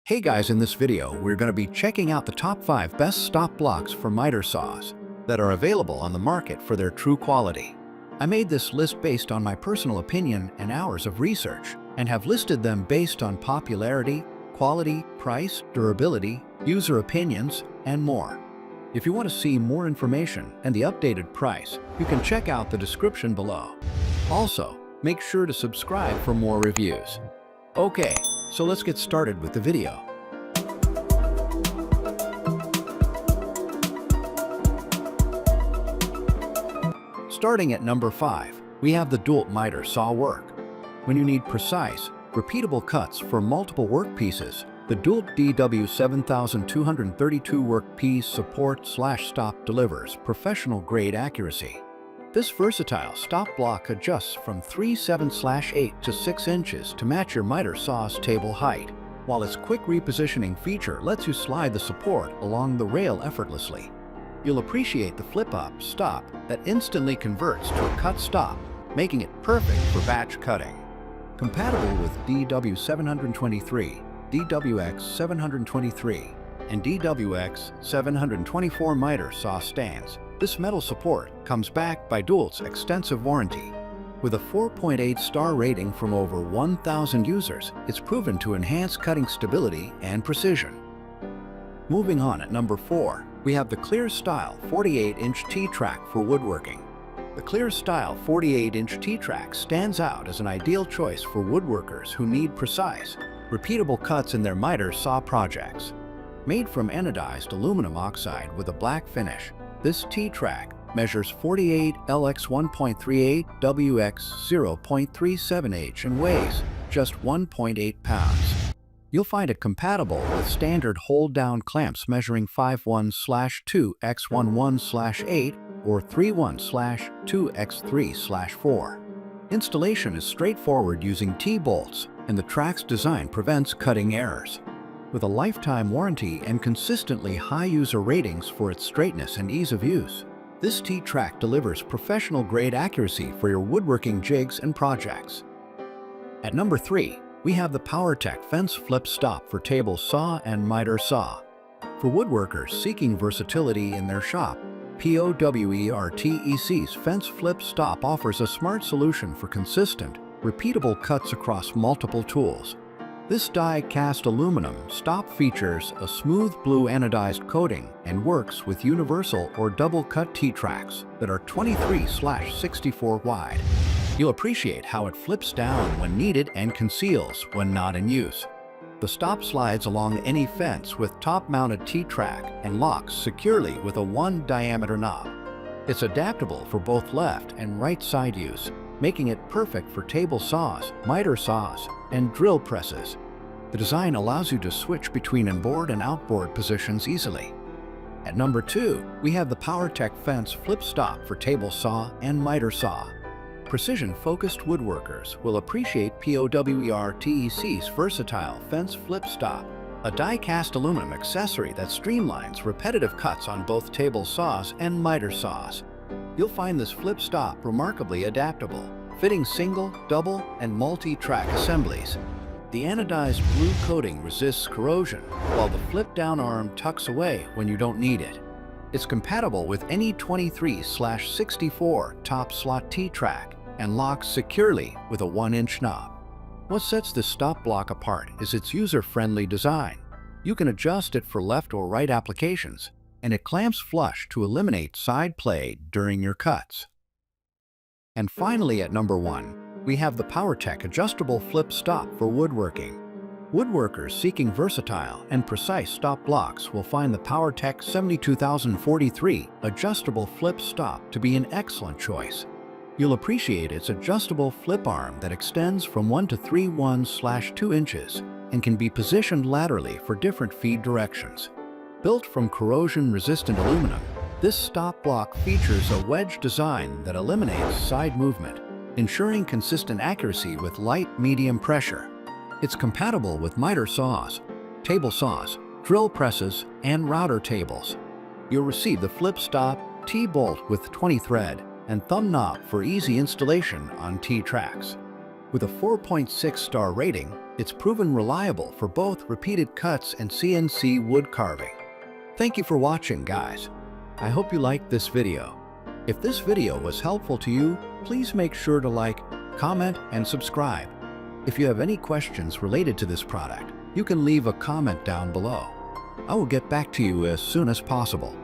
Hey guys, in this video, we're going to be checking out the top 5 best stop blocks for miter saws that are available on the market for their true quality. I made this list based on my personal opinion and hours of research, and have listed them based on popularity, quality, price, durability, user opinions, and more. If you want to see more information and the updated price, you can check out the description below. Also, make sure to subscribe for more reviews. Okay, so let's get started with the video. Starting at number 5, we have the DEWALT miter saw work. When you need precise, repeatable cuts for multiple workpieces, the DEWALT DW7232 workpiece support/stop delivers professional-grade accuracy. This versatile stop block adjusts from 3/7/8 to 6 inches to match your miter saw's table height, while its quick repositioning feature lets you slide the support along the rail effortlessly. You'll appreciate the flip-up stop that instantly converts to a cut stop, making it perfect for batch cutting. Compatible with DW723, DWX723, and DWX724 miter saw stands, this metal support comes backed by DEWALT's extensive warranty. With a 4.8-star rating from over 1,000 users, it's proven to enhance cutting stability and precision. Moving on at number 4, we have the ClearStyle 48-inch T-Track for woodworking. The ClearStyle 48-inch T-Track stands out as an ideal choice for woodworkers who need precise, repeatable cuts in their miter saw projects. Made from anodized aluminum oxide with a black finish, this T-Track measures 48 lx 1.38 wx 0.37h and weighs just 1.8 pounds. You'll find it compatible with standard hold-down clamps measuring 5.1/2x11/8 or 3.1/2x3/4. Installation is straightforward using T-bolts, and the track's design prevents cutting errors. With a lifetime warranty and consistently high user ratings for its straightness and ease of use, this T-Track delivers professional-grade accuracy for your woodworking jigs and projects. At number 3, we have the POWERTEC Fence Flip Stop for table saw and miter saw. For woodworkers seeking versatility in their shop, POWERTEC's Fence Flip Stop offers a smart solution for consistent, repeatable cuts across multiple tools. This die-cast aluminum stop features a smooth blue anodized coating and works with universal or double-cut T-tracks that are 23/64 wide. You'll appreciate how it flips down when needed and conceals when not in use. The stop slides along any fence with top-mounted T-track and locks securely with a 1-diameter knob. It's adaptable for both left and right side use, making it perfect for table saws, miter saws, and drill presses. The design allows you to switch between inboard and outboard positions easily. At number 2, we have the POWERTEC Fence Flip Stop for table saw and miter saw. Precision-focused woodworkers will appreciate POWERTEC's versatile Fence Flip Stop, a die-cast aluminum accessory that streamlines repetitive cuts on both table saws and miter saws. You'll find this flip stop remarkably adaptable, fitting single, double, and multi-track assemblies. The anodized blue coating resists corrosion, while the flip-down arm tucks away when you don't need it. It's compatible with any 23/64 top slot T-track and locks securely with a 1-inch knob. What sets this stop block apart is its user-friendly design. You can adjust it for left or right applications, and it clamps flush to eliminate side play during your cuts. And finally, at number 1, we have the POWERTEC Adjustable Flip Stop for woodworking. Woodworkers seeking versatile and precise stop blocks will find the POWERTEC 72043 Adjustable Flip Stop to be an excellent choice. You'll appreciate its adjustable flip arm that extends from 1 to 3.1/2 inches and can be positioned laterally for different feed directions. Built from corrosion-resistant aluminum, this stop block features a wedge design that eliminates side movement, ensuring consistent accuracy with light-medium pressure. It's compatible with miter saws, table saws, drill presses, and router tables. You'll receive the flip stop T-bolt with 20-thread and thumb knob for easy installation on T-tracks. With a 4.6-star rating, It's proven reliable for both repeated cuts and CNC wood carving. Thank you for watching, guys. I hope you liked this video. If this video was helpful to you, please make sure to like, comment, and subscribe. If you have any questions related to this product, you can leave a comment down below. I will get back to you as soon as possible.